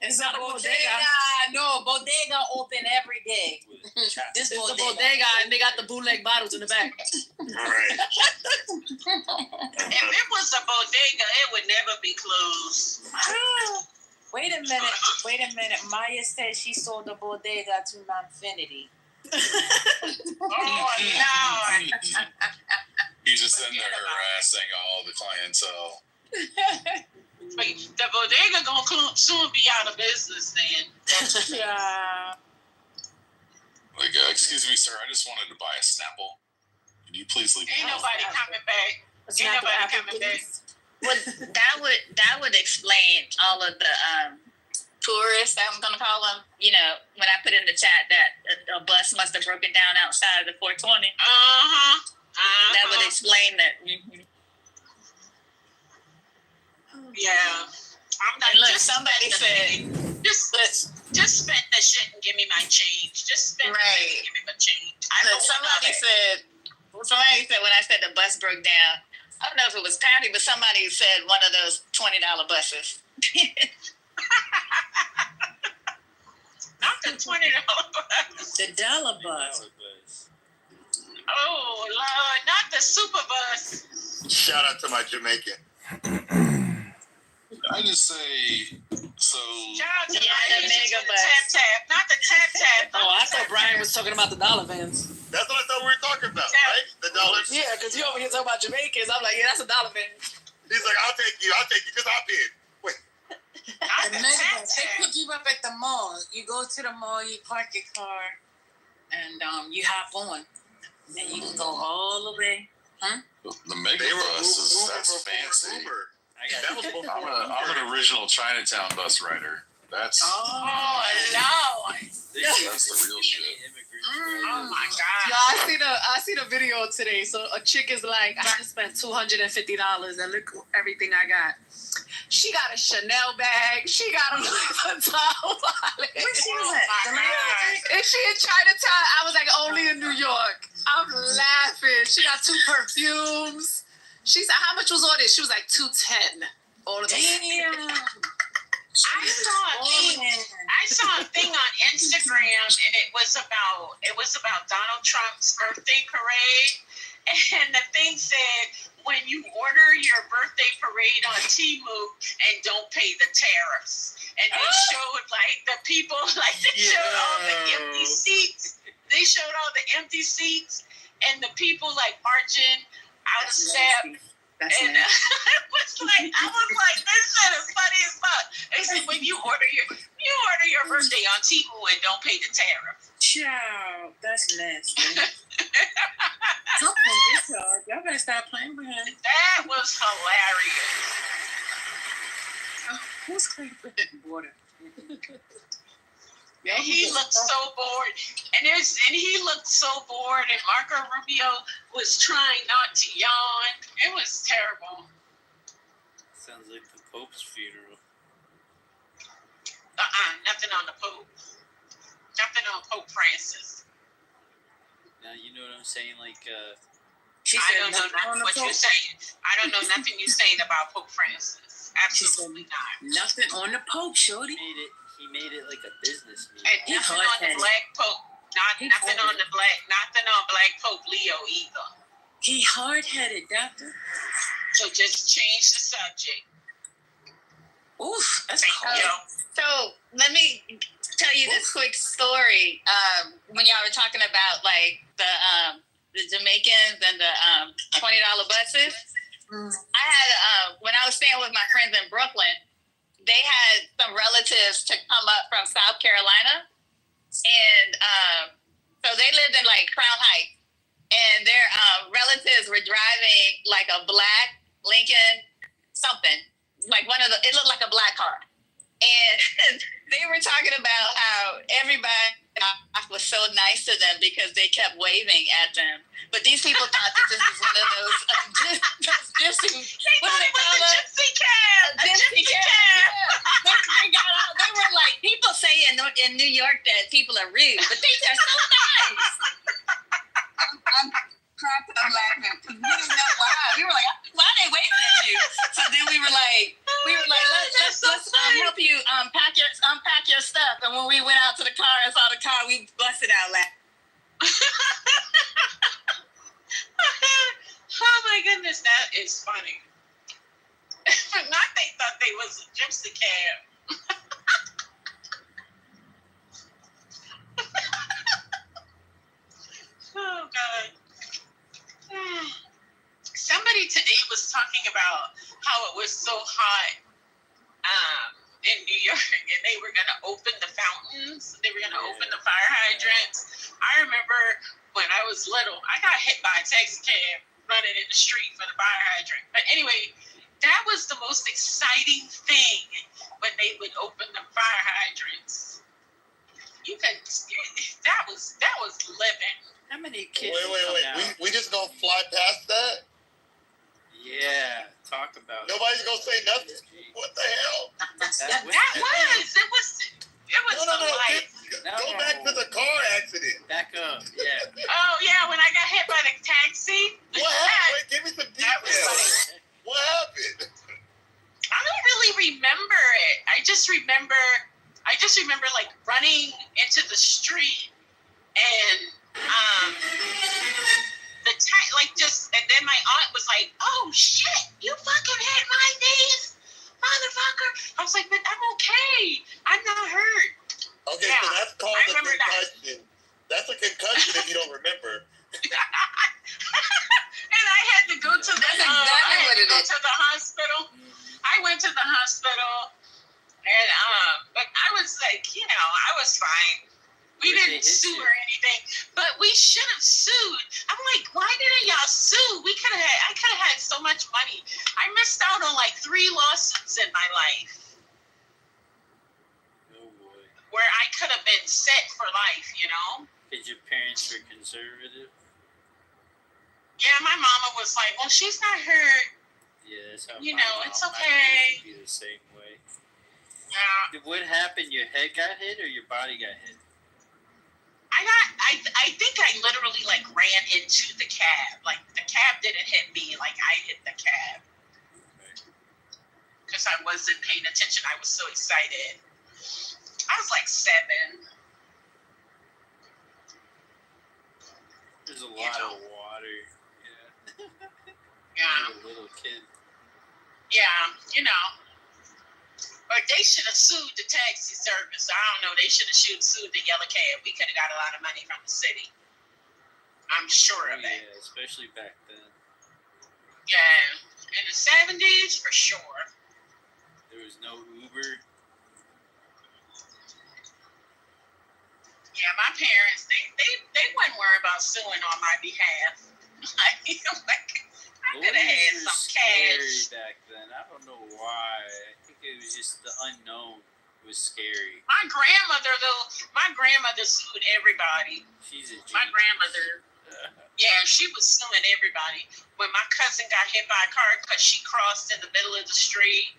It's a bodega. No, bodega open every day. This is the bodega, and they got the bootleg bottles in the back. Right. If it was a bodega, it would never be closed. Wait a minute. Maya said she sold the bodega to Nonfinity. Oh, Lord. You just sitting there harassing all the clientele. The bodega gonna soon be out of business then. Yeah. Like, excuse me, sir, I just wanted to buy a Snapple. Can you please leave me Ain't alone? nobody coming back. Ain't nobody coming back. Well, that would explain all of the tourists, I'm gonna call them. You know, when I put in the chat that a bus must have broken down outside of the 420. That would explain that. Mm-hmm. Yeah. I'm like, and look, somebody said, just spend the shit and give me my change. Just spend the shit and give me my change. Somebody said when I said the bus broke down, I don't know if it was Patty, but somebody said one of those $20 buses. Not the $20 bus. The dollar bus. Oh, Lord, not the super bus. Shout out to my Jamaican. I just say, so... Shout out to the mega bus. Tap, not the tap. Oh, I thought Brian was talking about the dollar vans. That's what I thought we were talking about, right? The dollars. Yeah, because you over here talking about Jamaicans. I'm like, yeah, that's a dollar van. He's like, I'll take you because I'm in. Wait. The mega bus. They pick you up at the mall. You go to the mall, you park your car, and you hop on. Then you can go all the way. The mega bus, that's fancy. I'm an original Chinatown bus rider. That's... Oh, no. That's the real shit. Oh, my God. Yeah, I seen a video today. So a chick is like, I just spent $250 and look everything I got. She got a Chanel bag. She got a Louis Vuitton wallet. Where she was at? And she in Chinatown. I was like, only in New York. I'm laughing. She got 2 perfumes. She said, how much was all this? She was like $210. All of Damn. I saw a thing on Instagram, and it was about Donald Trump's birthday parade, and the thing said, when you order your birthday parade on Temu and don't pay the tariffs, and they showed like the people, like they showed all the empty seats. They showed all the empty seats and the people like marching out of step. And I was like, this shit is funny as fuck. They said when you order your birthday on Temu and don't pay the tariff. Child, that's nasty. Y'all better stop playing with him. That was hilarious. Who's cleaning water? And he looked so bored, and he looked so bored, and Marco Rubio was trying not to yawn. It was terrible. Sounds like the Pope's funeral. Nothing on the Pope. Nothing on Pope Francis. Now you know what I'm saying, like. I don't know nothing what you're saying. I don't know nothing you're saying about Pope Francis. Absolutely not. Nothing on the Pope, shorty. He made it like a business meeting. And nothing on the Black Pope. Nothing on Black Pope Leo either. He hard-headed, doctor. So just change the subject. Oof, that's cold. So let me tell you this quick story. When y'all were talking about like the Jamaicans and the $20 buses, I had when I was staying with my friends in Brooklyn, they had some relatives to come up from South Carolina, and so they lived in like Crown Heights, and their relatives were driving like a black Lincoln something, like it looked like a black car, and they were talking about how everybody was so nice to them because they kept waving at them. But these people thought that this was one of those gypsy. They thought it was a gypsy cab. A gypsy cab. They got out. They were like, people say in New York that people are rude, but these are so nice. I'm cracking up laughing because we didn't know why. We were like, why are they waving at you? So then we were like, let's help you And when we went out to the car and saw the car, we busted out laughing. Oh my goodness, that is funny. Not they thought they was a gypsy cab. Oh God. Somebody today was talking about how it was so hot in New York, and they were gonna open the fountains. They were gonna open the fire hydrants. I remember when I was little, I got hit by a taxi cab running in the street for the fire hydrant. But anyway, that was the most exciting thing when they would open the fire hydrants. That was living. How many kids? Wait. We just gonna fly past that? Yeah, talk about Nobody's gonna say nothing. What the hell? It was No. life. Go back to the car accident. Back up, yeah. Oh yeah, when I got hit by the taxi. What happened? Wait, give me some That was details. funny. What happened? I don't really remember it. I just remember like running into the street and and then my aunt was like, "Oh shit, you fucking hit my knees, motherfucker." I was like, "But I'm okay. I'm not hurt." Okay, Yeah, so that's called I a remember concussion. That's a concussion if you don't remember. And I had to go to the to the hospital. I went to the hospital, and but I was like, I was fine. We didn't sue or anything, but we should have sued. I'm like, why didn't y'all sue? I could have had so much money. I missed out on like 3 lawsuits in my life. Oh boy. Where I could have been set for life, Did your parents were conservative? Yeah, my mama was like, well, she's not hurt. Yeah, that's how It's okay. My parents would be the same way. Yeah. What happened? Your head got hit or your body got hit? I think I literally like ran into the cab. Like the cab didn't hit me, like I hit the cab. Because I wasn't paying attention. I was so excited. I was like 7. There's a lot of water. Yeah. Yeah. A little kid. Yeah, But they should have sued the taxi service. I don't know. They should have sued the yellow cab. We could have got a lot of money from the city. I'm sure of it. Yeah, especially back then. Yeah. In the 70s, for sure. There was no Uber. Yeah, my parents, they wouldn't worry about suing on my behalf. I could have had some cash. Back then. I don't know why. I think it was just the unknown was scary. My grandmother sued everybody. She's a genius. My grandmother, yeah, she was suing everybody. When my cousin got hit by a car because she crossed in the middle of the street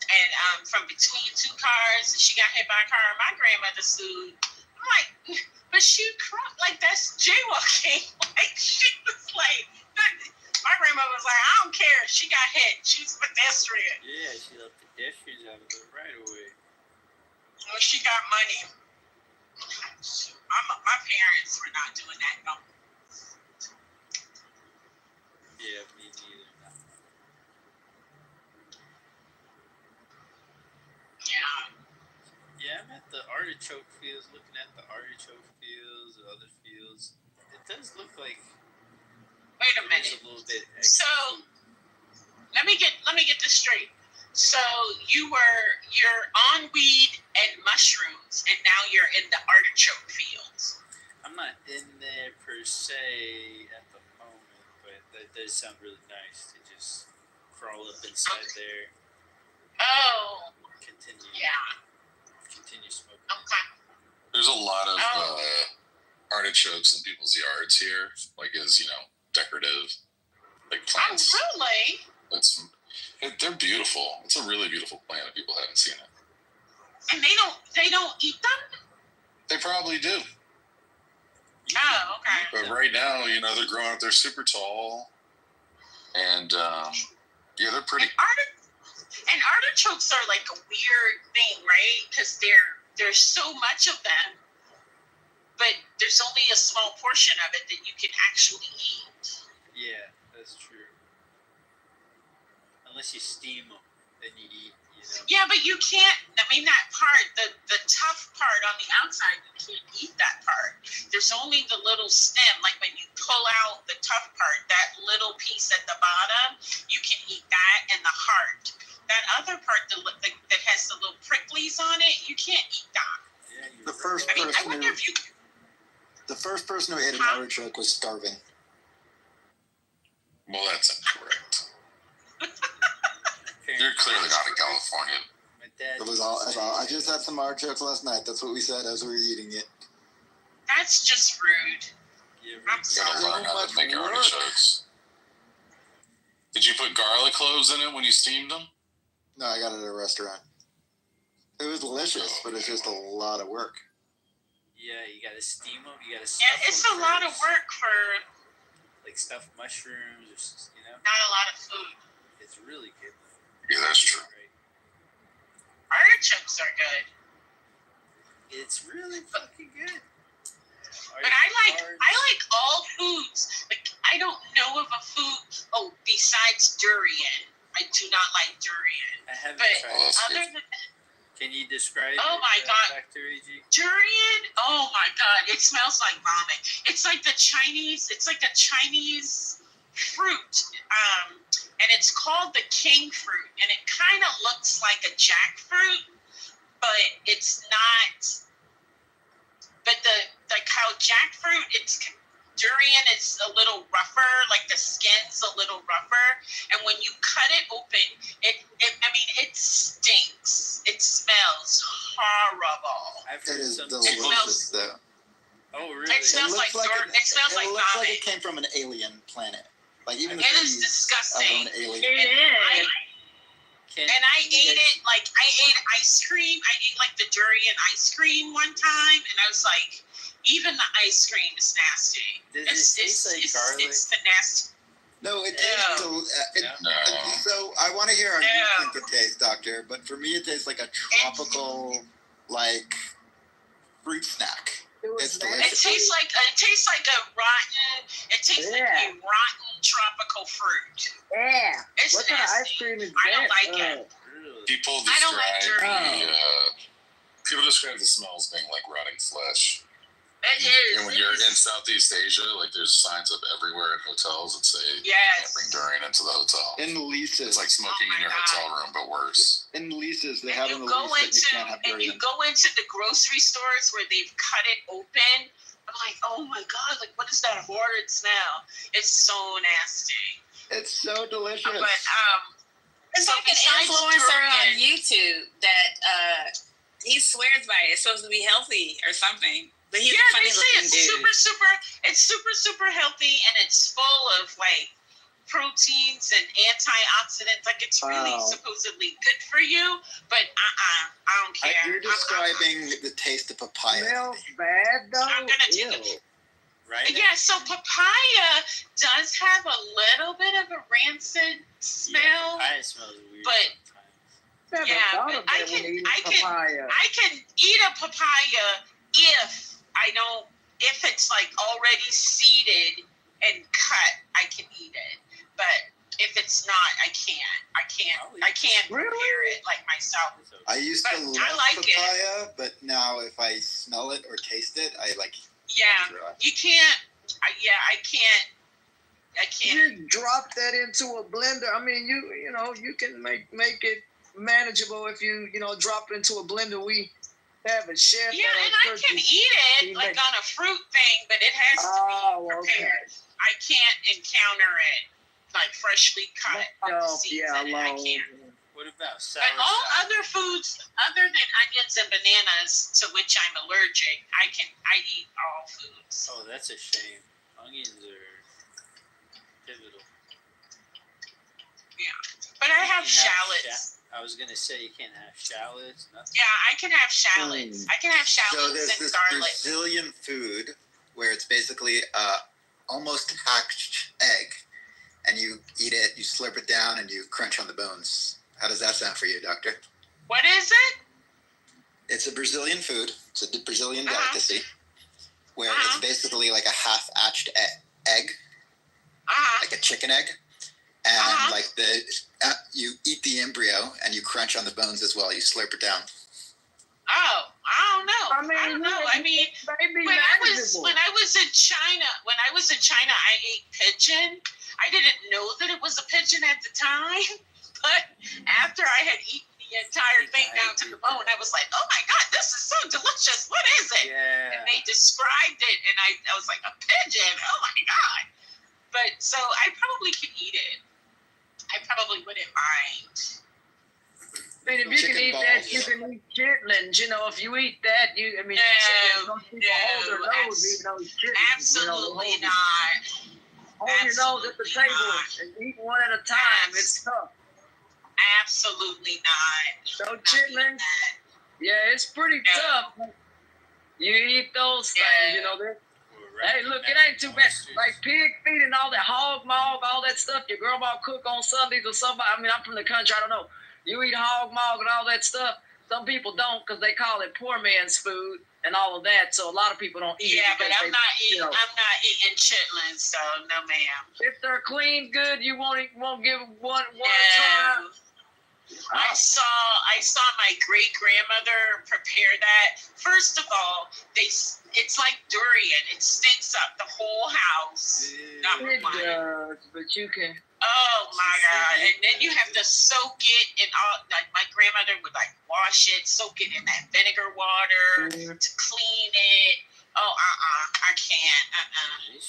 and from between 2 cars, she got hit by a car. My grandmother sued. I'm like, but she crossed, like that's jaywalking. Like she was like, my grandmother was like, I don't care. She got hit. She's a pedestrian. Yeah, she let pedestrians out of the right away. Well, she got money. My parents were not doing that. No. Yeah, me neither. Yeah. Yeah, I'm at the artichoke fields, looking at the artichoke fields, or other fields. It does look like. Wait a minute. A little bit So, let me get this straight. So you're on weed and mushrooms, and now you're in the artichoke fields. I'm not in there per se at the moment, but that does sound really nice to just crawl up inside there. Oh. Continue. Yeah. Continue smoking. Okay. There's a lot of artichokes in people's yards here, like as decorative, like plants. Oh, really? They're beautiful. It's a really beautiful plant if people haven't seen it. And they don't eat them? They probably do. Oh, okay. But right now, they're growing up. They're super tall, and yeah, they're pretty. And artichokes are like a weird thing, right? Because they're there's so much of them, but there's only a small portion of it that you can actually eat. Yeah, that's true. Unless you steam them, then you eat. Yeah, but you can't. I mean, that part, the tough part on the outside, you can't eat that part. There's only the little stem. Like when you pull out the tough part, that little piece at the bottom, you can eat that and the heart. That other part that has the little pricklies on it, you can't eat that. Yeah, The first I mean, I person wonder who if you. the first person who ate an artichoke was starving. Well, that's incorrect. You're clearly not in California. My dad. It was all. I just had some artichokes last night. That's what we said as we were eating it. That's just rude. Yeah, I'm You gotta sorry. learn how to make work. artichokes. Did you put garlic cloves in it when you steamed them? No, I got it at a restaurant. It was delicious, but it's just a lot of work. Yeah, you gotta steam them. You gotta. Yeah, it's a lot of work for Like stuffed mushrooms, or not a lot of food. It's really good. Yeah, that's true. Right. Artichokes are good. It's really fucking good. But I like all foods. Like I don't know of a food. Oh, besides durian, I do not like durian. I haven't But tried. other than Can you describe? Oh it, my God. Dr. AG? durian, oh my God, it smells like vomit. It's like the Chinese. It's like a Chinese fruit, and it's called the king fruit, and it kind of looks like a jackfruit, but it's not. But like how jackfruit, durian is a little rougher, like the skin's a little rougher, and when you cut it open, it stinks. It smells horrible. I've It heard is some. delicious, though. Oh really? It smells like dirt. It smells like looks vomit. like it came from an alien planet. Like even the It is trees disgusting. Of an alien. And I ate it, like, I ate ice cream. I ate, like, the durian ice cream one time, and I was like, even the ice cream is nasty. Does it taste like garlic? It's the nasty. No, it No. tastes. No. So I want to hear how you No. think it tastes, Doctor. But for me, it tastes like a tropical, like fruit snack. It's It delicious. tastes like a rotten. It tastes like a rotten tropical fruit. Yeah. It's What kind of nasty. ice cream is I don't that? like it. Really? People I don't like describe people describe the smell as being like rotting flesh. It is. And when you're in Southeast Asia, like there's signs up everywhere in hotels that say you can't Yes. bring durian into the hotel. In the leases, It's like smoking Oh in your my hotel room, but worse. in the leases, they And have in you the go lease that you can't have into durian. the grocery stores where they've cut it open. I'm like, oh my God, like what is that horrid smell? It's so nasty. It's so delicious. But There's so like an besides influencer on durian- YouTube that he swears by it. It's supposed to be healthy or something. But he's yeah, a funny they say looking it's dude. super healthy, and it's full of like proteins and antioxidants. Like it's really Wow. supposedly good for you. But I don't care. You're describing the taste of papaya. Smells bad though. I'm gonna take Ew. it. Right? Yeah, so papaya does have a little bit of a rancid smell. Papaya smells weird but- sometimes. Never Yeah, thought but of that when eating papaya. I can eat a papaya if it's like already seeded and cut, I can eat it. But if it's not, I can't Really? prepare it like myself. I used to But love I like it. papaya, but now if I smell it or taste it, I like. Yeah, you can't. I can't. You drop that into a blender. I mean, you can make it manageable if you drop it into a blender. We have a chef. Yeah, and I can eat it like on a fruit thing, but it has to be prepared. I can't encounter it like freshly cut. Like the seeds in it. I can't. What about sour But all salad? other foods, other than onions and bananas, to which I'm allergic, I eat all foods. Oh, that's a shame. Onions are pivotal. But I have You can have shallots. I was gonna say you can't have shallots. Nothing. Yeah, I can have shallots. I can have So shallots there's and this garlic. Brazilian food where it's basically almost hatched egg, and you eat it, you slurp it down, and you crunch on the bones. How does that sound for you, Doctor? What is it? It's a Brazilian food. It's a Brazilian delicacy where it's basically like a half-hatched egg, like a chicken egg, and like you eat the embryo and you crunch on the bones as well. You slurp it down. Oh, I don't know. I don't know. I mean, when I was in China, I ate pigeon. I didn't know that it was a pigeon at the time, but after I had eaten the entire thing down to the bone, I was like, "Oh my god, this is so delicious! What is it?" Yeah. And they described it, and I was like, "A pigeon? Oh my god!" But so I probably could eat it. I probably wouldn't mind. I mean, if you can eat that, you can eat chitlins. You know, if you eat that, some people hold their nose eating those chitlins. Absolutely not. Hold your nose at the table and eat one at a time. It's tough. Absolutely not. No chitlins. Yeah, it's pretty tough. You eat those things, you know. Hey, look, it ain't too bad. Like pig feet and all that hog maw, all that stuff your grandma cook on Sundays or something. I mean, I'm from the country. I don't know. You eat hog maw and all that stuff. Some people don't because they call it poor man's food and all of that. So a lot at not eating. Yeah, but I'm not eating chitlins, so no, ma'am. If they're clean, good, you won't give one try. I saw my great grandmother prepare that. First of all, it's like durian. It stinks up the whole house. Number one. It does, but you can. Oh my god! And then you have to soak it in all. Like my grandmother would like wash it, soak it in that vinegar water to clean it. Oh, I can't.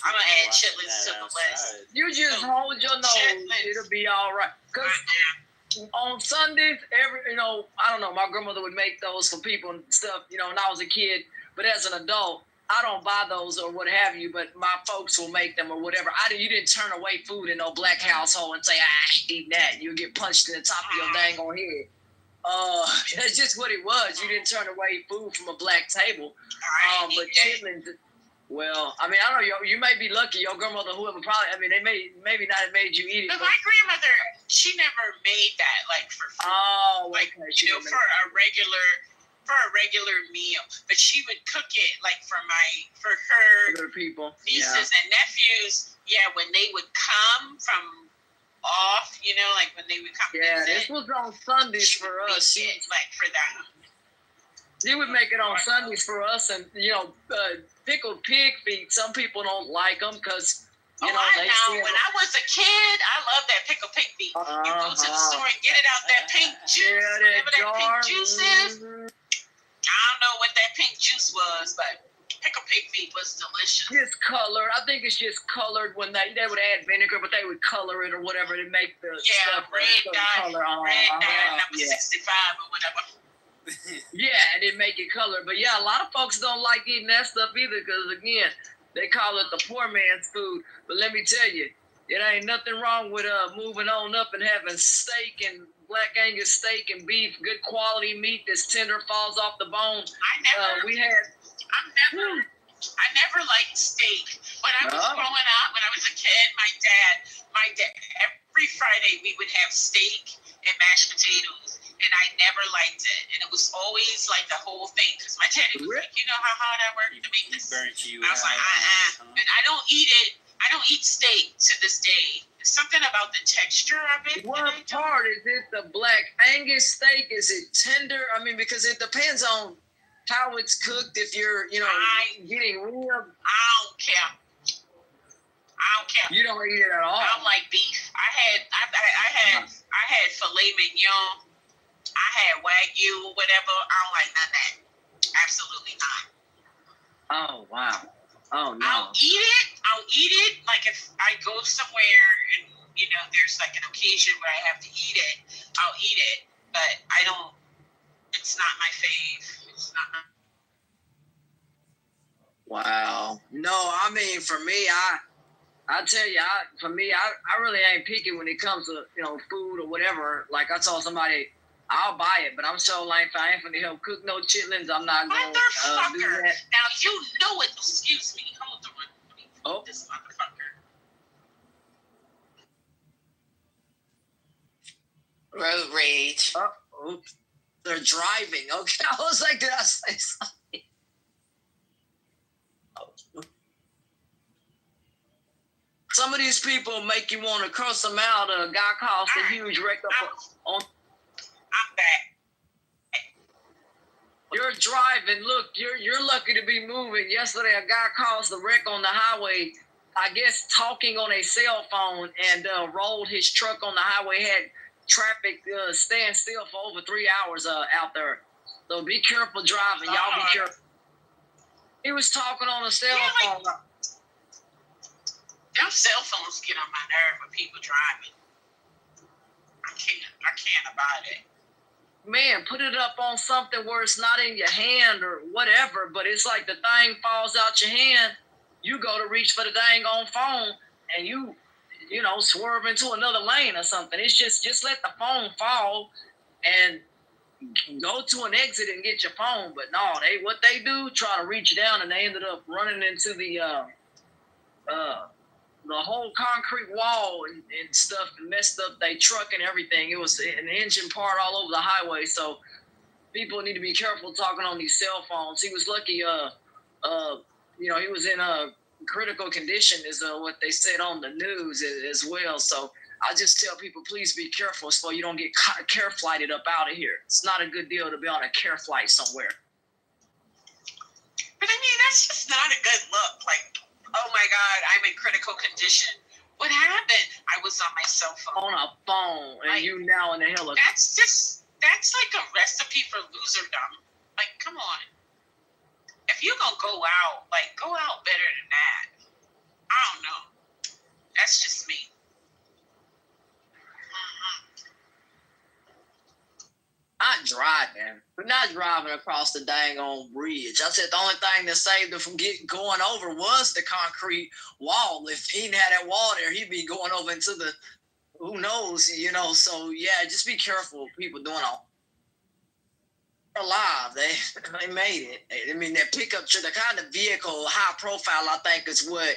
I'm gonna add chitlins to the list. You just hold your nose. Chitlins. It'll be all right. Cause on Sundays, I don't know. My grandmother would make those for people and stuff. When I was a kid. But as an adult, I don't buy those or what have you, but my folks will make them or whatever. You didn't turn away food in no black household and say, I ain't eating that. You'll get punched in the top of your dang on head. That's just what it was. You didn't turn away food from a black table. But chitlins, well, I mean, I don't know. You may be lucky. Your grandmother, whoever, probably, I mean, they maybe not have made you eat it. But my grandmother, she never made that, like, for food. Oh, like, okay. For a regular meal, but she would cook it like for her other people, nieces and nephews. Yeah, when they would come from off, like when they would come. Yeah, this was on Sundays for us. Like for them. They would make it on Sundays for us, and pickled pig feet. Some people don't like them because. When I was a kid, I loved that pickled pig feet. You go to the store and get it out that pink juice, whatever that pink juice is. I don't know what that pink juice was, but pickled pig feet was delicious. It's colored. I think it's just colored when they would add vinegar, but they would color it or whatever to make the stuff red dye, number 65 or whatever. Yeah, and it make it color. But yeah, a lot of folks don't like eating that stuff either because again, they call it the poor man's food. But let me tell you, it ain't nothing wrong with moving on up and having steak and Black Angus steak and beef, good quality meat that's tender, falls off the bone. I never liked steak. When I was growing up, when I was a kid, my dad, every Friday we would have steak and mashed potatoes. And I never liked it. And it was always like the whole thing. Because my daddy was like, you know how hard I worked to make this? I was like, And I don't eat it. I don't eat steak to this day. There's something about the texture of it. What part is it? The Black Angus steak? Is it tender? I mean, because it depends on how it's cooked. If you're, getting rib. I don't care. You don't eat it at all. I don't like beef. I had filet mignon. I had Wagyu, whatever. I don't like none of that. Absolutely not. Oh, wow. Oh, no. I'll eat it. Like if I go somewhere and, there's like an occasion where I have to eat it, I'll eat it. But it's not my fave. It's not my... Wow. No, I mean, for me, I tell you, I really ain't picky when it comes to, food or whatever. Like I told somebody, I'll buy it, but I'm so lame. I ain't finna help cook no chitlins. I'm not going to do that. Now, you know it. Excuse me. Hold on. This motherfucker. Road rage. Oops. They're driving. Okay, I was like, did I say something? Some of these people make you want to curse them out. A guy caused a huge wreck up on. I'm back. You're driving. Look, you're lucky to be moving. Yesterday, a guy caused the wreck on the highway. I guess talking on a cell phone and rolled his truck on the highway. Had traffic stand still for over 3 hours out there. So be careful driving. Y'all be careful. He was talking on a cell phone. Them cell phones get on my nerve when people driving. I can't about it. Man, put it up on something where it's not in your hand or whatever, but it's like the thing falls out your hand. You go to reach for the dang on phone and you swerve into another lane or something. It's just let the phone fall and go to an exit and get your phone. But no, what they do, try to reach down, and they ended up running into the whole concrete wall and stuff, and messed up their truck and everything. It was an engine part all over the highway. So people need to be careful talking on these cell phones. He was lucky. He was in a critical condition, is what they said on the news as well. So I just tell people, please be careful so you don't get care flighted up out of here. It's not a good deal to be on a care flight somewhere. But I mean, that's just not a good look. Like, oh my God, I'm in critical condition. What happened? I was on my cell phone. On a phone, and you now in the helicopter. That's like a recipe for loserdom. Like, come on. If you're going to go out better than that. I don't know. That's just me. We're not driving across the dang on bridge. I said the only thing that saved him from going over was the concrete wall. If he didn't have that wall there, he'd be going over into the, who knows, So yeah, just be careful. People doing all alive. They made it. I mean, that pickup truck, the kind of vehicle, high profile, I think is what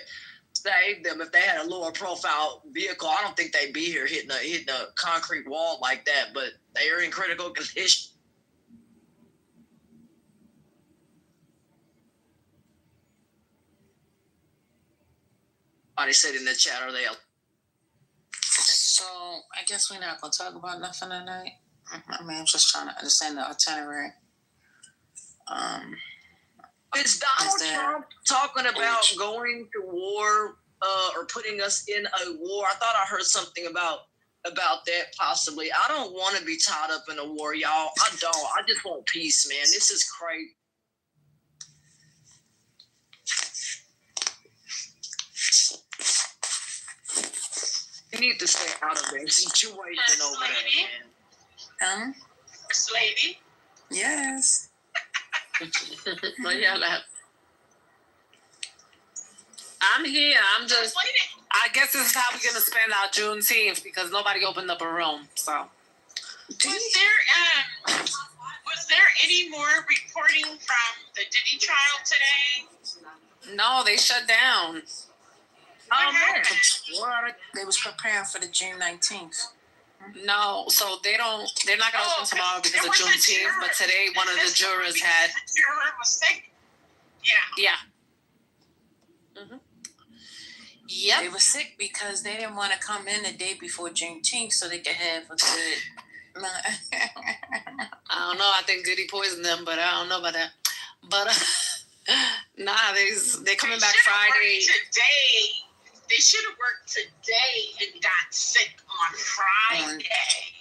saved them. If they had a lower profile vehicle, I don't think they'd be here hitting a concrete wall like that. But they are in critical condition. Somebody said in the chat, are they up? So I guess we're not gonna talk about nothing tonight. I mean, I'm just trying to understand the itinerary. Is Donald Trump talking about going to war or putting us in a war? I thought I heard something about that possibly. I don't want to be tied up in a war, y'all. I don't. I just want peace, man. This is crazy. You need to stay out of that situation over there, man. First lady? Yes. Well, yeah, I'm here. I guess this is how we're going to spend our Juneteenth because nobody opened up a room. So, was there any more reporting from the Diddy trial today? No, they shut down. They was preparing for the June 19th. No, so they're not going to open tomorrow because of Juneteenth. But today, one of the jurors had. Juror was sick. Yeah. Mm-hmm. Yep. They were sick because they didn't want to come in the day before Juneteenth so they could have a good. I don't know. I think Diddy poisoned them, but I don't know about that. But they're coming back Friday. They should have worked today and got sick on Friday.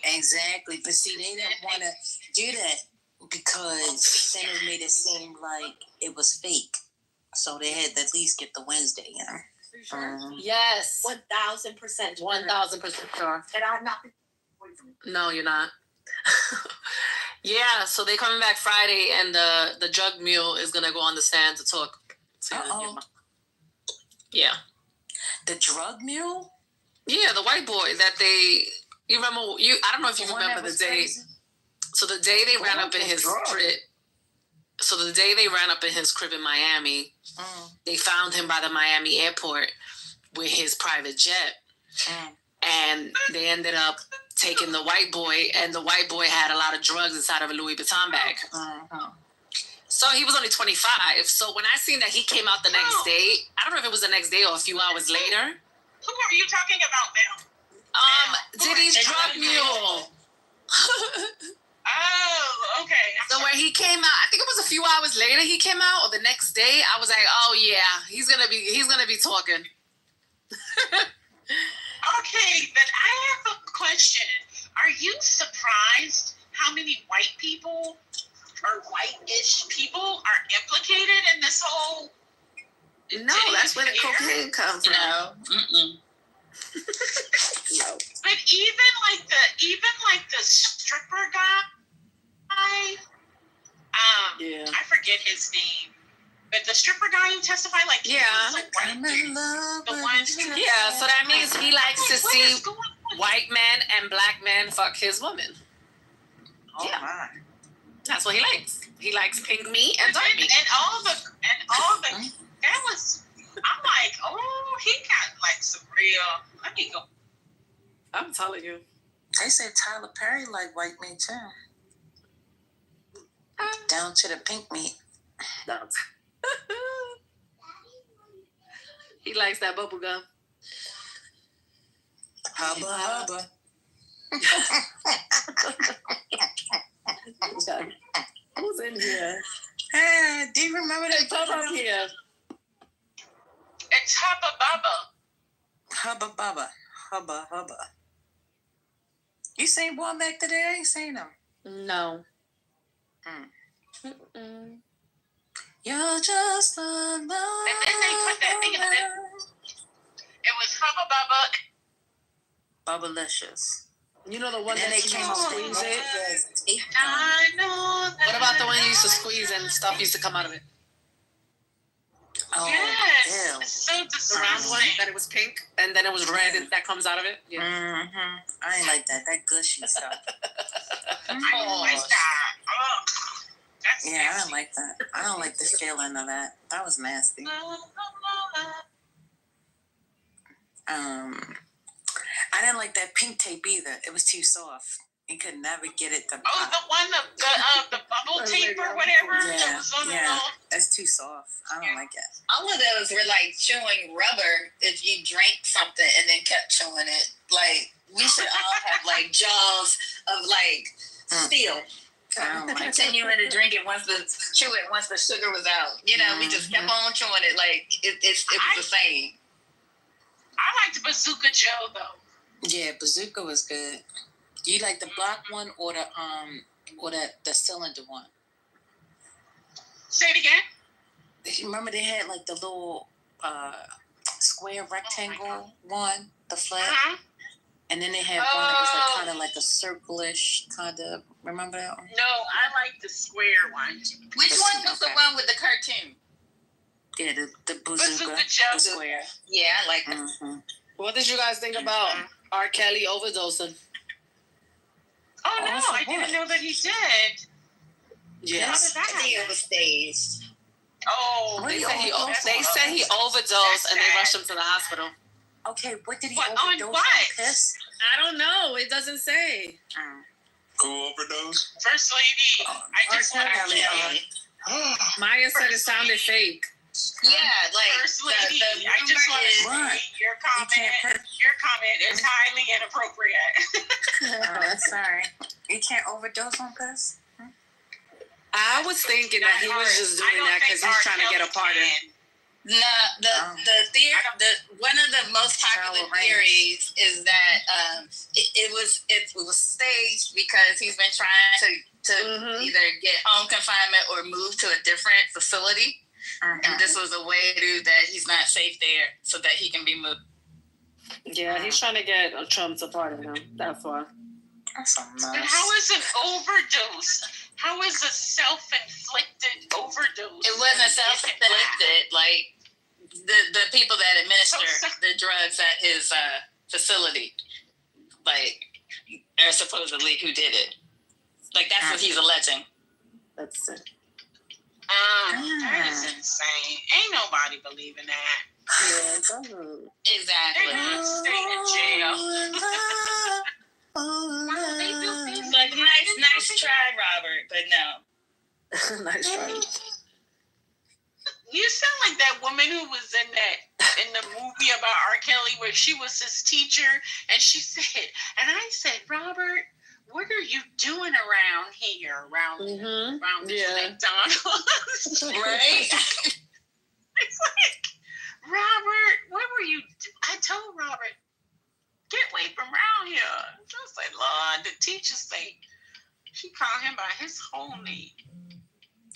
Exactly. But see, they didn't want to do that because then it made it seem like it was fake. So they had to at least get the Wednesday, Sure? Yes. 1,000%. 1,000% sure. And I'm not. No, you're not. Yeah, so they're coming back Friday, and the drug mule is going to go on the stand to talk. Yeah. The drug mule? Yeah, the white boy that you remember, I don't know if you remember the day. Crazy. So the day they ran up in his crib. So the day they ran up in his crib in Miami, they found him by the Miami airport with his private jet. And they ended up taking the white boy, and the white boy had a lot of drugs inside of a Louis Vuitton bag. So he was only 25. So when I seen that he came out the next day, I don't know if it was the next day or a few hours later. Who are you talking about now? Diddy's drug mule. Oh, okay. So when he came out, I think it was a few hours later he came out, or the next day. I was like, oh yeah, he's gonna be talking. Okay, but I have a question. Are you surprised how many white people or white-ish people are implicated in this whole? No, that's where the cocaine comes from. No. Mm-mm. No. But even like the stripper guy, Yeah. I forget his name, but the stripper guy who testified, like, he Yeah. was, like, white dude. The ones who, Yeah, so that means he likes to what see is going on? white men and black men fuck his woman. Oh Yeah. my. That's what he likes. He likes pink meat and dark meat. And all the that was. I'm like, oh, he got like some real. Let me go. I'm telling you. They say Tyler Perry like white meat too. Down to the pink meat. No. He likes that bubble gum. Hubba hubba. Who's in here? Hey, do you remember that? Come up here. It's Hubba Bubba. Hubba bubba. Hubba hubba. You seen Born Back today? I ain't seen him. No. You're just a And then they put that thing in the middle. It was Hubba Bubba. Bubblicious. You know the one And then that they you came used to out squeeze it? I know that. What about the one you used to squeeze and stuff used to come out of it? Oh, Yes. ew. It's so The round one disgusting. that it was pink and then it was red and that comes out of it? Yeah. Mm-hmm. I ain't like that. That gushy stuff. I don't like that. Ugh. That's Yeah, I don't like that. I don't like the feeling of that. That was nasty. I didn't like that pink tape either. It was too soft. You could never get it to pop. Oh, the one, the bubble tape or whatever. Yeah, That was on yeah. the That's too soft. I don't like it. All of those were like chewing rubber if you drank something and then kept chewing it. Like, we should all have like jaws of like steel. I don't like it. Continuing to drink it once the sugar was out. You know, we just kept on chewing it like it was the same. I liked Bazooka Joe though. Yeah, Bazooka was good. Do you like the black one or the cylinder one? Say it again. Remember they had like the little square rectangle one, the flat, and then they had one that was like kind of like a circle-ish kind of. Remember that one? No, I like the square one. Which one was the one with the cartoon? Yeah, the Bazooka bazooka, Joe. the square. Yeah, I like that. Mm-hmm. What did you guys think about R. Kelly overdosing? Oh no, for I didn't what? know that he did. Yes. How did that I think it happen? was staged. Oh, They Really? said he that's overdosed and they sad. rushed him to the hospital. Okay, what did he What, on overdose on? what? Piss? I don't know. It doesn't say. Who overdosed? First lady, I just want to Maya said it sounded fake. Yeah, like First lady, the I just want to rumor What? say your You can't comment. Your comment is highly inappropriate. Sorry. You can't overdose on piss? I was thinking that he was just doing that because he's trying to get a pardon. No, the theory, one of the most popular Shallow range. theories is that it was staged because he's been trying to either get home confinement or move to a different facility, and this was a way to do that. He's not safe there, so that he can be moved. Yeah, he's trying to get Trump to pardon him. That's why. That's a But mess. how is an overdose? How is a self-inflicted overdose? It wasn't self-inflicted. Like the people that administer the drugs at his facility, like, are supposedly who did it. Like, that's what he's alleging. That's it. That is insane. Ain't nobody believing that. Yeah, it doesn't. Exactly. They're gonna stay in jail. Oh, They do things like nice try, Robert, but no. Nice try. You sound like that woman who was in the movie about R. Kelly where she was his teacher, and she said, and I said, Robert, what are you doing around here, around McDonald's? Right? It's like, Robert, what were you? I told Robert, get away from around here. I said, Lord, the teacher say, she called him by his whole name.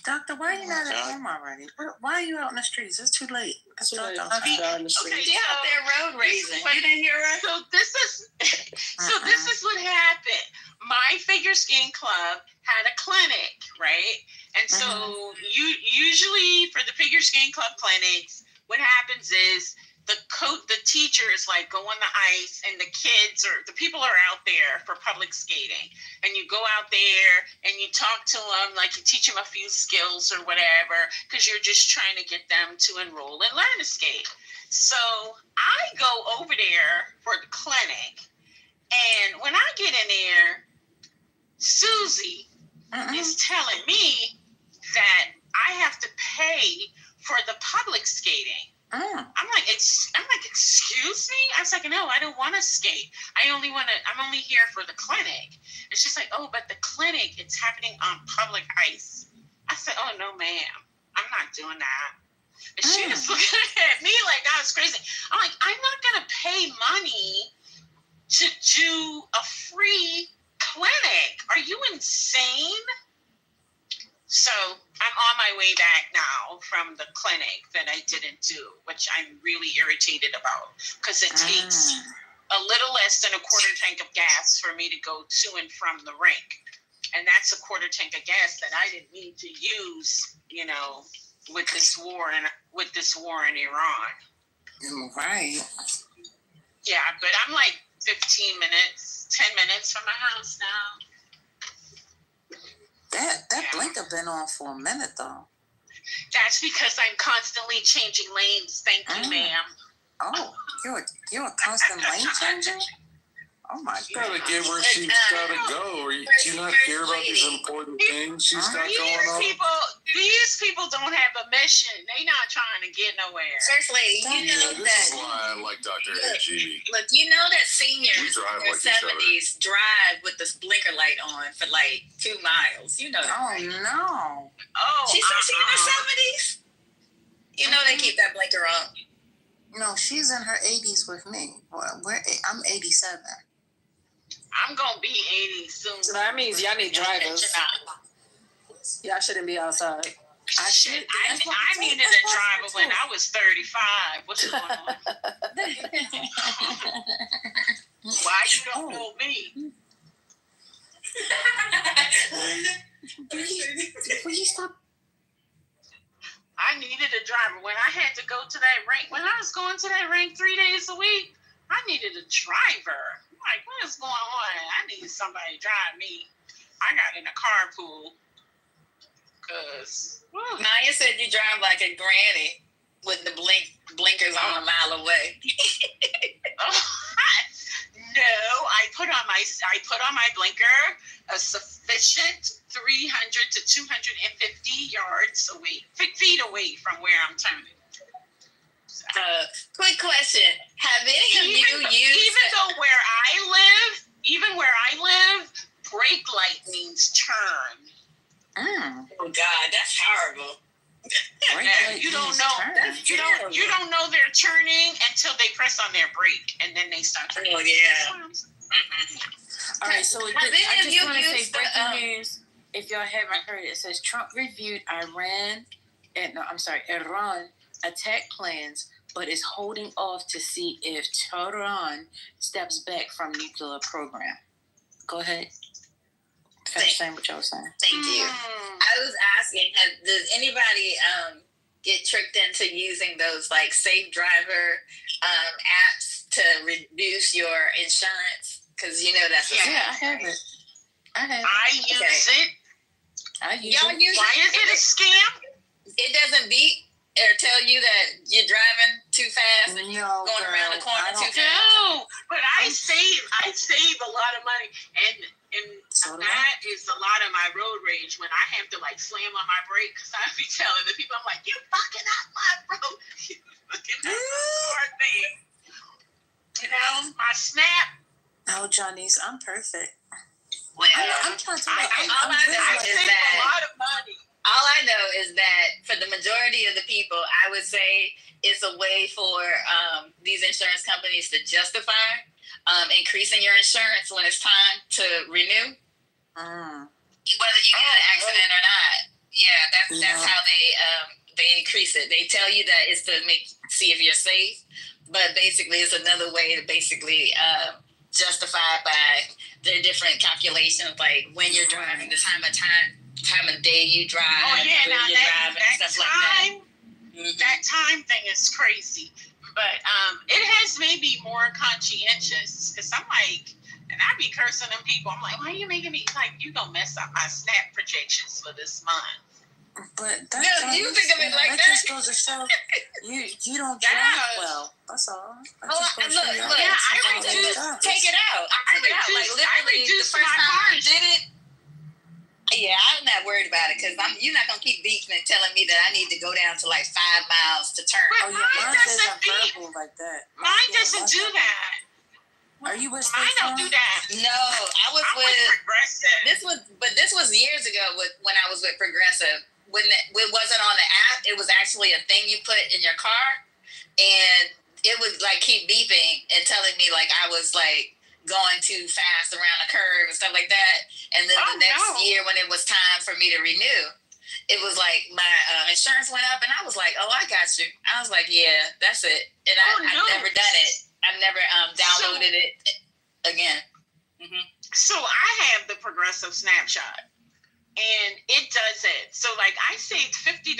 Doctor, why are you not at home already? Why are you out in the streets? It's too late. It's dark outside. Okay, She out there road racing. You didn't hear her? So this is what happened. My figure skating club had a clinic, right? And so you usually for the figure skating club clinics, what happens is the teacher is like go on the ice, and the kids or the people are out there for public skating, and you go out there and you talk to them, like you teach them a few skills or whatever, because you're just trying to get them to enroll and learn to skate. So I go over there for the clinic, and when I get in there, Susie is telling me that I have to pay for the public skating. I'm like, excuse me? I was like, no, I don't want to skate. I'm only here for the clinic. And she's like, oh, but the clinic, it's happening on public ice. I said, oh, no, ma'am, I'm not doing that. And she was looking at me like I was crazy. I'm like, I'm not going to pay money to do a free clinic. Are you insane? So I'm on my way back now from the clinic that I didn't do, which I'm really irritated about because it takes a little less than a quarter tank of gas for me to go to and from the rink. And that's a quarter tank of gas that I didn't need to use, with this war in Iran. Right. Yeah, but I'm like 10 minutes from my house now. That blinker been on for a minute though. That's because I'm constantly changing lanes. Thank you, ma'am. Oh, you're a constant lane changer? Oh my She's gotta get where she's gotta go. Or you not care about these important things she's got going on? These people don't have a mission. They not trying to get nowhere. First lady, This is why I like Dr. AG. Look, you know that seniors in their 70s drive with this blinker light on for like 2 miles. You know that. Oh no. Oh, She's in her 70s. You know they keep that blinker on. No, she's in her 80s with me. Well, I'm 87. I'm gonna be 80 soon. So that means y'all need drivers. Y'all shouldn't be outside. I needed a driver when I was 35. What's going on? Why you don't know me? Will you stop? I needed a driver when I had to go to that rink. When I was going to that rink 3 days a week, I needed a driver. I'm like, what is going on? I need somebody to drive me. I got in a carpool. Maya said you drive like a granny with the blinkers on a mile away. No, I put on my blinker a sufficient 300 to 250 yards away, feet away from where I'm turning. Quick question: have any of you used? Even where I live, brake light means turn. Oh God, that's horrible. You don't know. You don't know they're turning until they press on their brake, and then they start turning. Oh yeah. All right, so I just want to say breaking news. If y'all haven't heard it says Trump reviewed Iran attack plans, but is holding off to see if Tehran steps back from nuclear program. Go ahead. Understand what y'all was saying. Thank you. I was asking, does anybody get tricked into using those like safe driver apps to reduce your insurance? Because that's I have it. I use it. Y'all use it? Why is it a scam? It doesn't beep or tell you that you're driving too fast and you're going around the corner too fast. No, but But I save a lot of money, and that is a lot of my road rage when I have to like slam on my brake because I be telling the people, I'm like, you fucking up my road, you fucking up my thing. You know, my snap. No, Johnny's, I'm perfect. Well, I'm trying to all I know is save that a lot of money. all I know is that for the majority of the people, I would say it's a way for these insurance companies to justify increasing your insurance when it's time to renew, whether you get an accident or not. Yeah, that's how they increase it. They tell you that it's to see if you're safe, but basically it's another way to basically justify by their different calculations, like when you're driving, the time of day you drive, now that stuff like that. That time thing is crazy, but it has made me more conscientious because I'm like, and I be cursing them people. I'm like, why are you making me like you gonna mess up my SNAP projections for this month? But you think of it like that? That just goes to show you don't drive well. That's all. Look, I reduced. Take it out. I reduced. Like literally, the first time I did it. Yeah, I'm not worried about it because you're not gonna keep beeping and telling me that I need to go down to like 5 miles to turn. But mine doesn't beep like that. Mine doesn't do that. Are you with Mine don't do that. No, I was with Progressive. This was years ago when I was with Progressive. When it wasn't on the app, it was actually a thing you put in your car, and it would like keep beeping and telling me like I was like going too fast around a curve and stuff like that. And then the next year when it was time for me to renew, it was like my insurance went up and I was like, oh, I got you. I was like, yeah, that's it. And I've never done it. I've never downloaded it again. Mm-hmm. So I have the Progressive Snapshot and it does it. So like I saved $50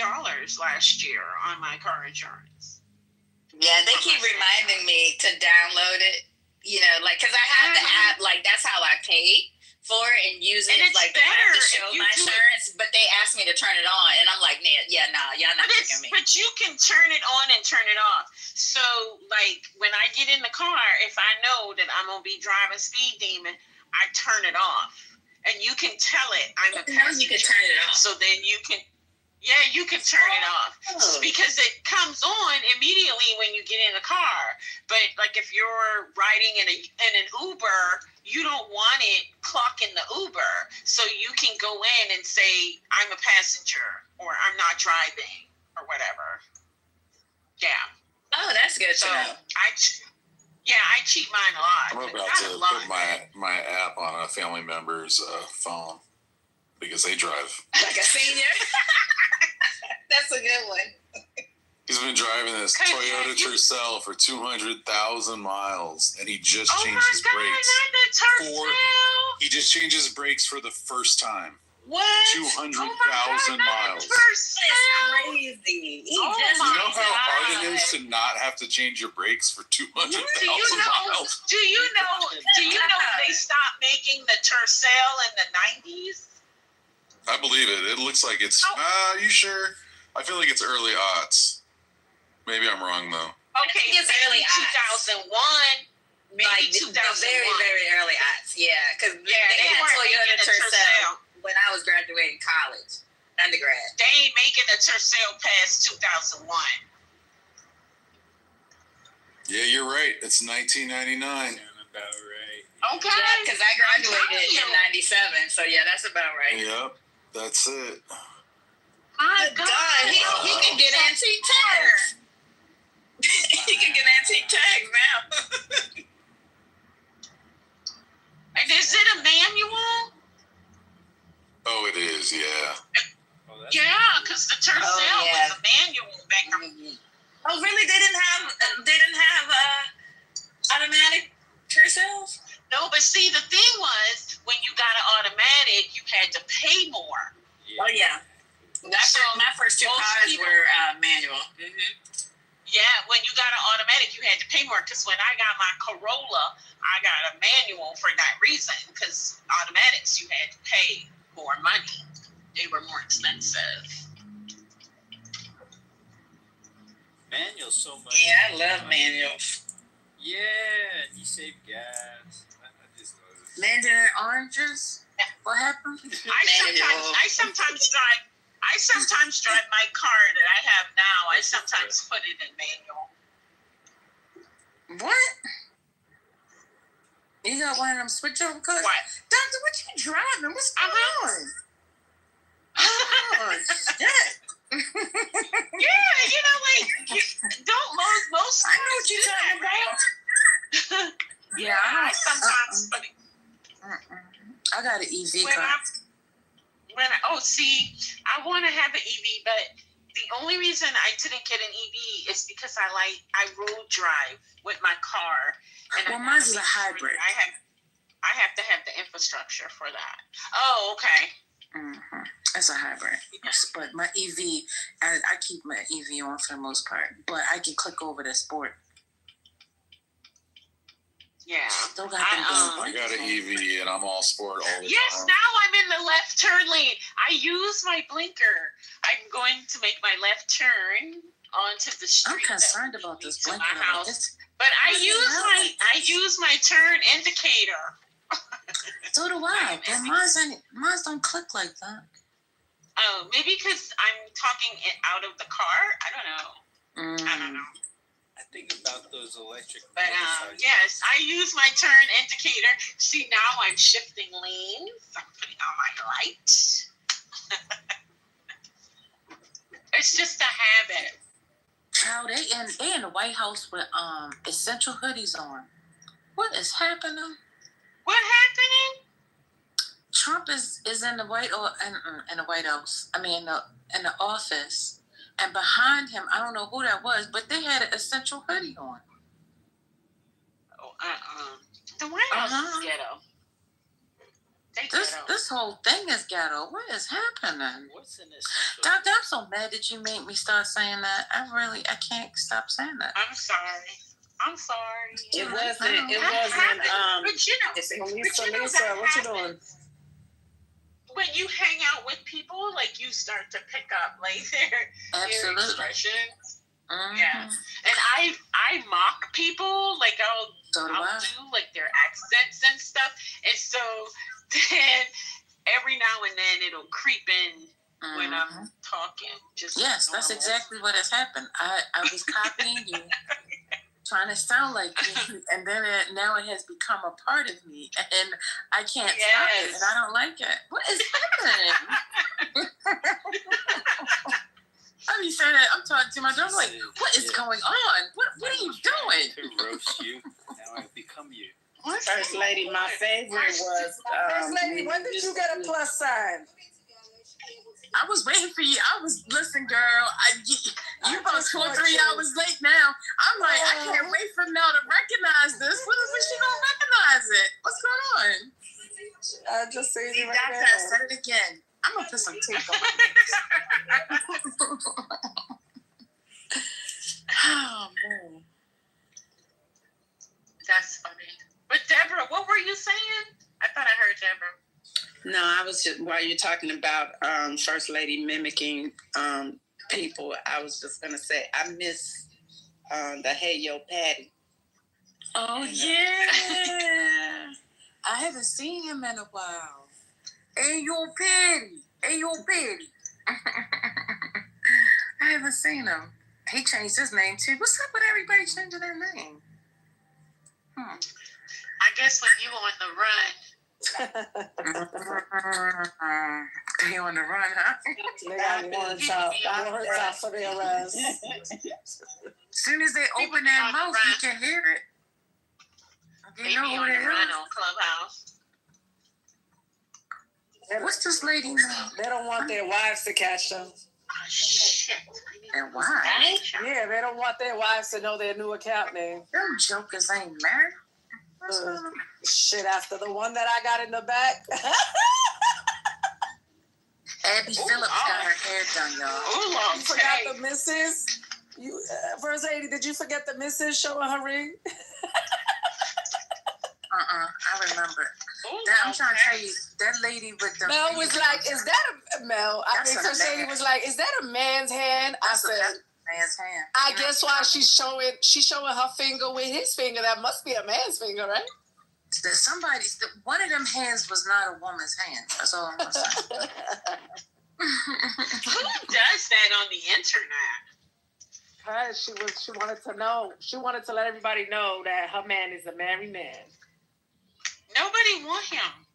last year on my car insurance. Yeah, they keep reminding me to download it. You know, like, because I have the app, like, that's how I pay for it and use it. And it's like, better I have to show if you my do insurance, but they asked me to turn it on. And I'm like, nah, y'all not tricking me. But you can turn it on and turn it off. So, like, when I get in the car, if I know that I'm going to be driving speed demon, I turn it off. And you can tell it I'm a passenger. You can turn it off. So then you can turn it off because it comes on immediately when you get in the car. But like if you're riding in an Uber, you don't want it clocking the Uber. So you can go in and say, I'm a passenger or I'm not driving or whatever. Yeah. Oh, that's good to know. I cheat mine a lot. I'm about to put my app on a family member's phone because they drive. Like a senior? That's a good one. He's been driving this Toyota Tercel for 200,000 miles, and he just changed his brakes. He just changed his brakes for the first time. What? 200,000 miles. That's crazy. You know how hard it is to not have to change your brakes for 200,000 miles? Do you know they stopped making the Tercel in the 90s? I believe it. It looks like it's. You sure? I feel like it's early aughts. Maybe I'm wrong though. Okay, it's early 2001. Maybe like 2001. Very, very early aughts. Yeah, because they had Toyota Tercel when I was graduating college, undergrad. They ain't making the Tercel past 2001. Yeah, you're right. It's 1999. Sound about right. Okay. Yeah, because I graduated in 97, so yeah, that's about right. Yep, that's it. My God. He can get antique tags. He can get antique tags now. And is it a manual? Oh, it is, yeah. Yeah, because the Tercel was a manual back then. Oh, really? They didn't have automatic Tercels? No, but see, the thing was, when you got an automatic, you had to pay more. Yeah. Oh, yeah. My first two cars were manual. Mm-hmm. Yeah, when you got an automatic, you had to pay more. Because when I got my Corolla, I got a manual for that reason. Because automatics, you had to pay more money. They were more expensive. Manuals so much. Yeah, I love manuals. Yeah, and you save gas. I just love it. Mandarin oranges. What happened? I sometimes drive my car that I have now. I sometimes put it in manual. What? You got one of them switch over cars? What? Doctor, what you driving? What's going on? Oh, shit. Yeah, don't most. I know what you're talking about. Yeah, I sometimes put it. I got an EV car. I want to have an EV, but the only reason I didn't get an EV is because I road drive with my car, and well, mine's a hybrid. I have to have the infrastructure for that. Oh, okay. Mm-hmm. It's a hybrid, but my EV, I keep my EV on for the most part, but I can click over to sport. Yeah. I got an EV and I'm all sport all the yes, time. now I'm in the left turn lane. I use my blinker. I'm going to make my left turn onto the street. I'm concerned about this blinker. My house. But I use my turn indicator. So do I. But mine don't click like that. Oh, maybe because I'm talking it out of the car. I don't know. I don't know. I think about those electric. But yes, I use my turn indicator. See, now I'm shifting lanes. I'm putting on my light. It's just a habit. Child, they in the White House with essential hoodies on. What is happening? What happening? Trump is in the White House. I mean, in the office, and behind him, I don't know who that was, but they had an essential hoodie on. Oh, the White House is ghetto. This whole thing is ghetto. What is happening? What's in essential? Doctor, I'm so mad that you made me start saying that. I can't stop saying that. I'm sorry. It wasn't. Lisa, what you doing? When you hang out with people, like you start to pick up like their expressions. Mm-hmm. Yeah, and I mock people, like I'll do like their accents and stuff, and so then every now and then it'll creep in when I'm talking. Yes, that's exactly what has happened. I was copying you, trying to sound like you, and then now it has become a part of me, and I can't stop it, and I don't like it. What is happening? I be saying that. I'm talking to my daughter, like, what is going on? What are you doing? To roast you, now I become you. First Lady, my favorite was. First Lady, when did you get a plus sign? I was waiting for you. Listen, girl. You about 2 or 3 hours late now. I'm like, I can't wait for Mel to recognize this. When she gonna recognize it? What's going on? I just seen it right now. I said it again. I'm gonna put some tape on. Oh man, that's funny. But Deborah, what were you saying? I thought I heard Deborah. No, I was just, while you're talking about First Lady mimicking people, I was just going to say, I miss the Hey Yo Patty. Oh, yeah. I haven't seen him in a while. Hey Yo Patty. Hey Yo Patty. I haven't seen him. He changed his name too. What's up with everybody changing their name? I guess when you on the run. They on the run, huh? They want to talk for their arrest. As soon as they open their mouth, you can hear it. They know who they are on Clubhouse. What's this lady name? They don't want their wives to catch them. Oh, shit. And why? Yeah, they don't want their wives to know their new account name. Them jokers ain't married. Shit, after the one that I got in the back. Abby Phillips got her hair done, y'all. You forgot the missus? First Lady, did you forget the missus showing her ring? I remember. I'm trying to tell you, that lady with the... Mel was like, is that a... Mel, I think First Lady was like, is that a man's hand? I said... man's hand. I guess why she's showing her finger with his finger. That must be a man's finger, right? One of them hands was not a woman's hand. That's all I'm gonna say. Who does that on the internet? Because she wanted to know. She wanted to let everybody know that her man is a married man. Nobody want him.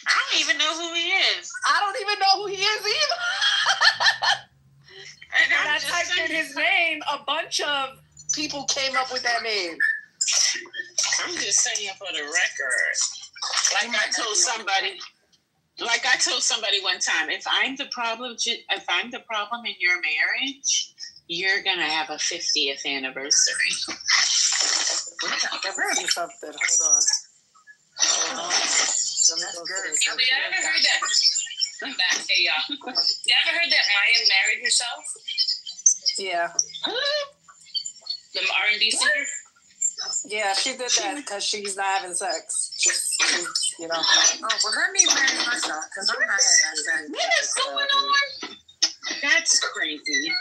I don't even know who he is. I don't even know who he is either. And when I typed in his name, a bunch of people came up with that name. I'm just saying for the record. Like I told somebody one time, if I'm the problem in your marriage, you're gonna have a 50th anniversary. There better be something. Hold on. Have you ever heard that? I'm back. Hey, y'all. You ever heard that Maya married herself? Yeah. The R&B singer? Yeah, she did that because she's not having sex. She's, you know. Oh, well, let me marry myself because I'm not having sex. What is going on? That's crazy.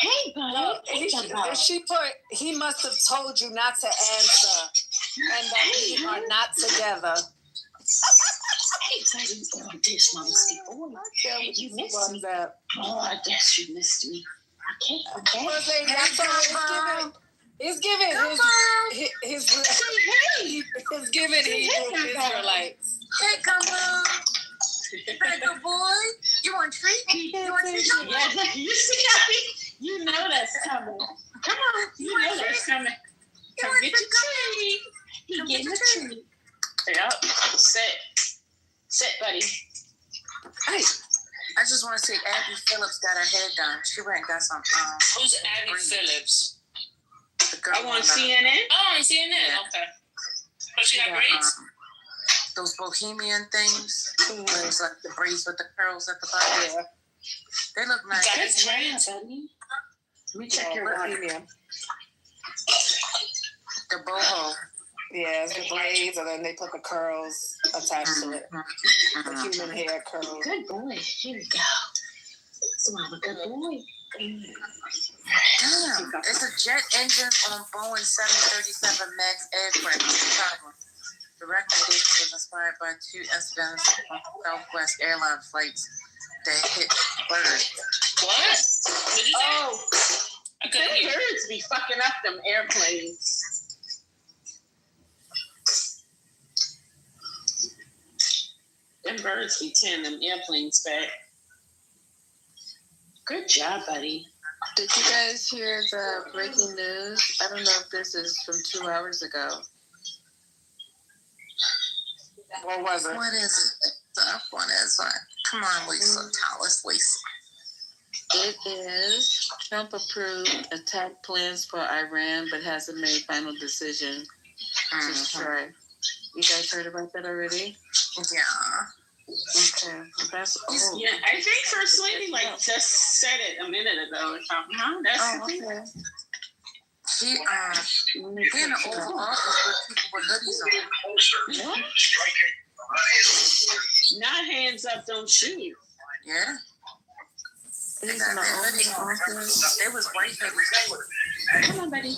Hey, buddy. She put, he must have told you not to answer and that we are not together. Hey, buddy. Oh, this mousy boy. You missed me. Oh, I guess you missed me. Okay. It's giving his Israelites. Hey, come on. Hey, good boy. You want a treat? You want a treat? Yeah, you see how you know that's coming. Come on, you know that's coming. Come get your treat. He getting a treat. Yep. Sit, buddy. Hey, I just want to say Abby Phillips got her hair done. She went and got some. Who's Abby Phillips? I want CNN. Oh, on CNN. Yeah. Okay. Oh, she got braids? Those bohemian things. It's like the braids with the curls at the bottom. Yeah. They look nice. That's right, buddy. Let me check your bohemian. The boho. Yeah, it's the braids, and then they put the curls attached to it. The human hair curls. Good boy. Here we go. So I'm a good boy. Damn, it's a jet engine on Boeing 737 MAX aircraft in Chicago. The recommendation was inspired by 2 incidents on Southwest airline flights that hit birds. What? What did you say? Oh, them birds be fucking up them airplanes. Them birds be tearing them airplanes back. Good job, buddy. Did you guys hear the breaking news? I don't know if this is from 2 hours ago. What was it? What is it? What is it? Come on, Lisa. Tell us, Lisa. It is Trump approved attack plans for Iran, but hasn't made final decision to strike. You guys heard about that already? Yeah. Okay, that's old. Yeah, I think First Lady just said it a minute ago or something. Huh? That's okay. He in the Oval Office with people with hoodies on. Not hands up, don't shoot. Yeah. He's in the Oval Office. It was white hoodies. Come on, buddy.